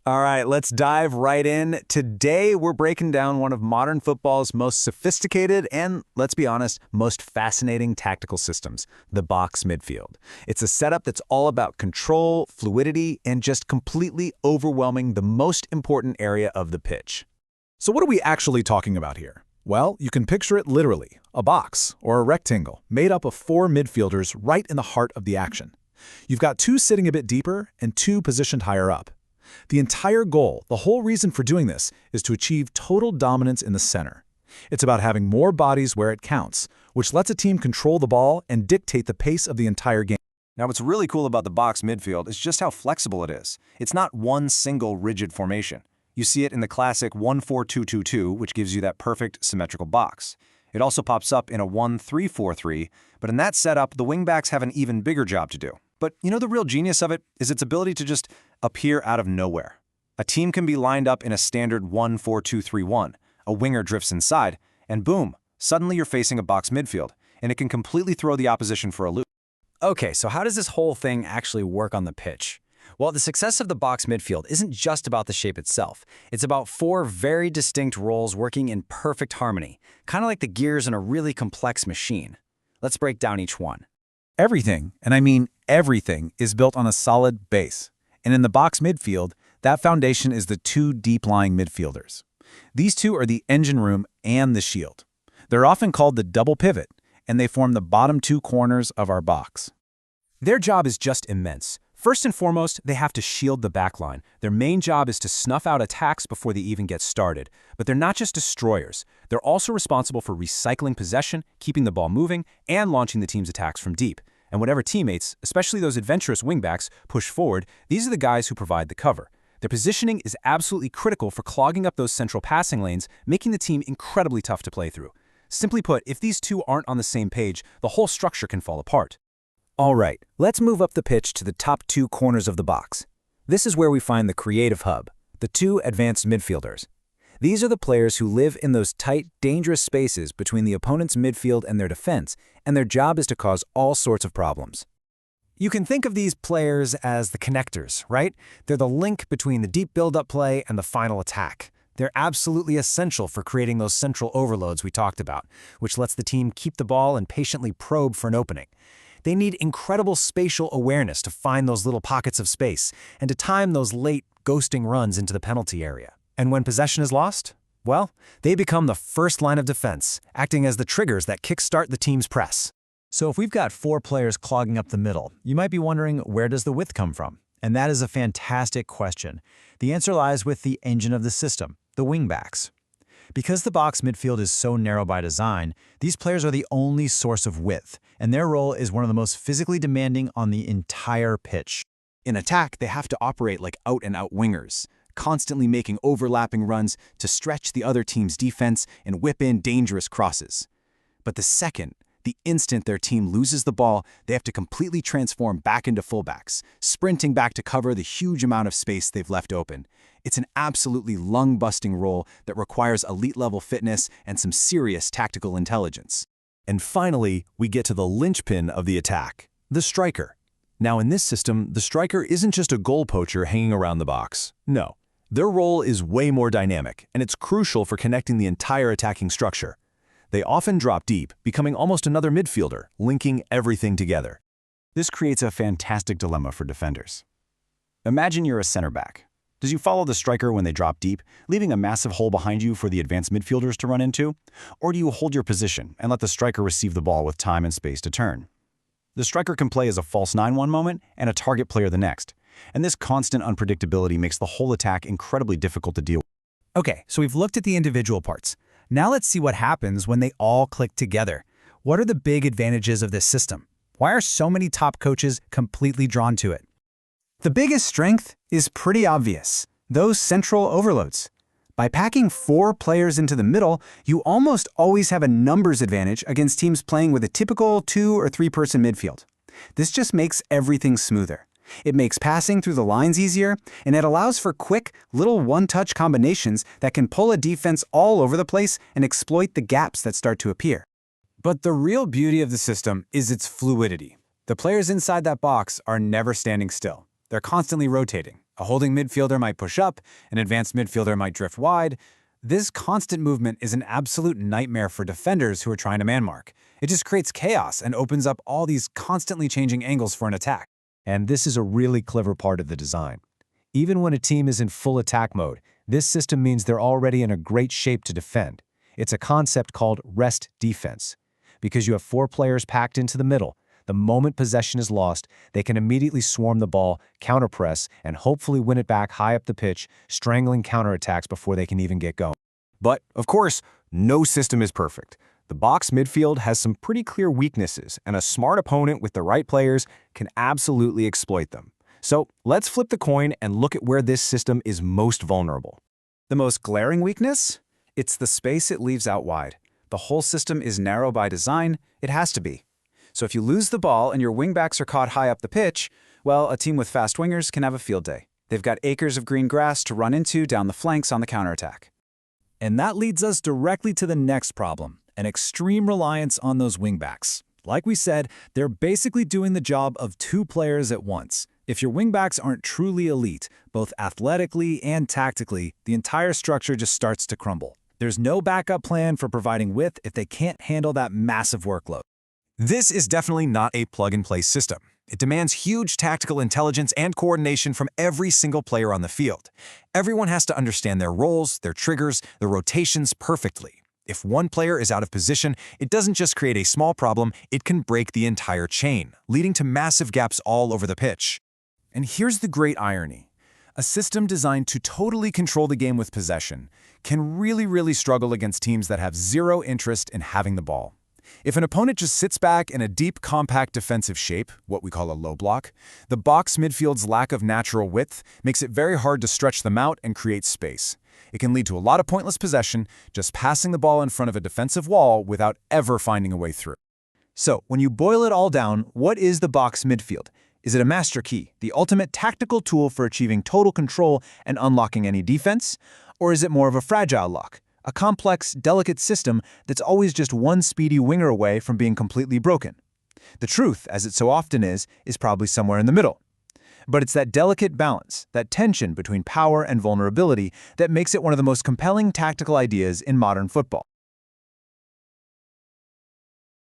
All right, let's dive right in. Today, we're breaking down one of modern football's most sophisticated and, let's be honest, most fascinating tactical systems, the box midfield. It's a setup that's all about control, fluidity, and just completely overwhelming the most important area of the pitch. So what are we actually talking about here? Well, you can picture it literally, a box, or a rectangle, made up of 4 midfielders right in the heart of the action. You've got 2 sitting a bit deeper and 2 positioned higher up. The entire goal, the whole reason for doing this, is to achieve total dominance in the center. It's about having more bodies where it counts, which lets a team control the ball and dictate the pace of the entire game. Now, what's really cool about the box midfield is just how flexible it is. It's not one single rigid formation. You see it in the classic 1-4-2-2-2, which gives you that perfect symmetrical box. It also pops up in a 1-3-4-3, but in that setup, the wingbacks have an even bigger job to do. But you know the real genius of it is its ability to just appear out of nowhere. A team can be lined up in a standard 1-4-2-3-1, a winger drifts inside, and boom, suddenly you're facing a box midfield, and it can completely throw the opposition for a loop. Okay, so how does this whole thing actually work on the pitch? Well, the success of the box midfield isn't just about the shape itself. It's about 4 very distinct roles working in perfect harmony, kind of like the gears in a really complex machine. Let's break down each one. Everything, and I mean everything, is built on a solid base. And in the box midfield, that foundation is the 2 deep-lying midfielders. These 2 are the engine room and the shield. They're often called the double pivot, and they form the bottom 2 corners of our box. Their job is just immense. First and foremost, they have to shield the backline. Their main job is to snuff out attacks before they even get started. But they're not just destroyers. They're also responsible for recycling possession, keeping the ball moving, and launching the team's attacks from deep. And whatever teammates, especially those adventurous wingbacks, push forward, these are the guys who provide the cover. Their positioning is absolutely critical for clogging up those central passing lanes, making the team incredibly tough to play through. Simply put, if these 2 aren't on the same page, the whole structure can fall apart. All right, let's move up the pitch to the top 2 corners of the box. This is where we find the creative hub, the 2 advanced midfielders. These are the players who live in those tight, dangerous spaces between the opponent's midfield and their defense, and their job is to cause all sorts of problems. You can think of these players as the connectors, right? They're the link between the deep build-up play and the final attack. They're absolutely essential for creating those central overloads we talked about, which lets the team keep the ball and patiently probe for an opening. They need incredible spatial awareness to find those little pockets of space and to time those late, ghosting runs into the penalty area. And when possession is lost, well, they become the first line of defense, acting as the triggers that kickstart the team's press. So if we've got 4 players clogging up the middle, you might be wondering, where does the width come from? And that is a fantastic question. The answer lies with the engine of the system, the wingbacks. Because the box midfield is so narrow by design, these players are the only source of width, and their role is one of the most physically demanding on the entire pitch. In attack, they have to operate like out-and-out wingers, constantly making overlapping runs to stretch the other team's defense and whip in dangerous crosses. But the instant their team loses the ball, they have to completely transform back into fullbacks, sprinting back to cover the huge amount of space they've left open. It's an absolutely lung-busting role that requires elite-level fitness and some serious tactical intelligence. And finally, we get to the linchpin of the attack, the striker. Now in this system, the striker isn't just a goal poacher hanging around the box. No, their role is way more dynamic, and it's crucial for connecting the entire attacking structure. They often drop deep, becoming almost another midfielder, linking everything together. This creates a fantastic dilemma for defenders. Imagine you're a center back. Does you follow the striker when they drop deep, leaving a massive hole behind you for the advanced midfielders to run into? Or do you hold your position and let the striker receive the ball with time and space to turn? The striker can play as a false 9 one moment and a target player the next. And this constant unpredictability makes the whole attack incredibly difficult to deal with. Okay, so we've looked at the individual parts. Now let's see what happens when they all click together. What are the big advantages of this system? Why are so many top coaches completely drawn to it? The biggest strength is pretty obvious, those central overloads. By packing 4 players into the middle, you almost always have a numbers advantage against teams playing with a typical 2- or 3-person midfield. This just makes everything smoother. It makes passing through the lines easier, and it allows for quick, little one-touch combinations that can pull a defense all over the place and exploit the gaps that start to appear. But the real beauty of the system is its fluidity. The players inside that box are never standing still. They're constantly rotating, A holding midfielder might push up, an advanced midfielder might drift wide. This constant movement is an absolute nightmare for defenders who are trying to man-mark. It just creates chaos and opens up all these constantly changing angles for an attack. And this is a really clever part of the design. Even when a team is in full attack mode, this system means they're already in a great shape to defend. It's a concept called rest defense. Because you have 4 players packed into the middle, the moment possession is lost, they can immediately swarm the ball, counterpress, and hopefully win it back high up the pitch, strangling counterattacks before they can even get going. But, of course, no system is perfect. The box midfield has some pretty clear weaknesses, and a smart opponent with the right players can absolutely exploit them. So let's flip the coin and look at where this system is most vulnerable. The most glaring weakness? It's the space it leaves out wide. The whole system is narrow by design. It has to be. So if you lose the ball and your wingbacks are caught high up the pitch, well, a team with fast wingers can have a field day. They've got acres of green grass to run into down the flanks on the counterattack. And that leads us directly to the next problem, an extreme reliance on those wingbacks. Like we said, they're basically doing the job of 2 players at once. If your wingbacks aren't truly elite, both athletically and tactically, the entire structure just starts to crumble. There's no backup plan for providing width if they can't handle that massive workload. This is definitely not a plug-and-play system. It demands huge tactical intelligence and coordination from every single player on the field. Everyone has to understand their roles, their triggers, their rotations perfectly. If one player is out of position, it doesn't just create a small problem, it can break the entire chain, leading to massive gaps all over the pitch. And here's the great irony. A system designed to totally control the game with possession can really struggle against teams that have zero interest in having the ball. If an opponent just sits back in a deep, compact defensive shape, what we call a low block, the box midfield's lack of natural width makes it very hard to stretch them out and create space. It can lead to a lot of pointless possession, just passing the ball in front of a defensive wall without ever finding a way through. So, when you boil it all down, what is the box midfield? Is it a master key, the ultimate tactical tool for achieving total control and unlocking any defense? Or is it more of a fragile lock? A complex, delicate system that's always just one speedy winger away from being completely broken. The truth, as it so often is probably somewhere in the middle. But it's that delicate balance, that tension between power and vulnerability that makes it one of the most compelling tactical ideas in modern football.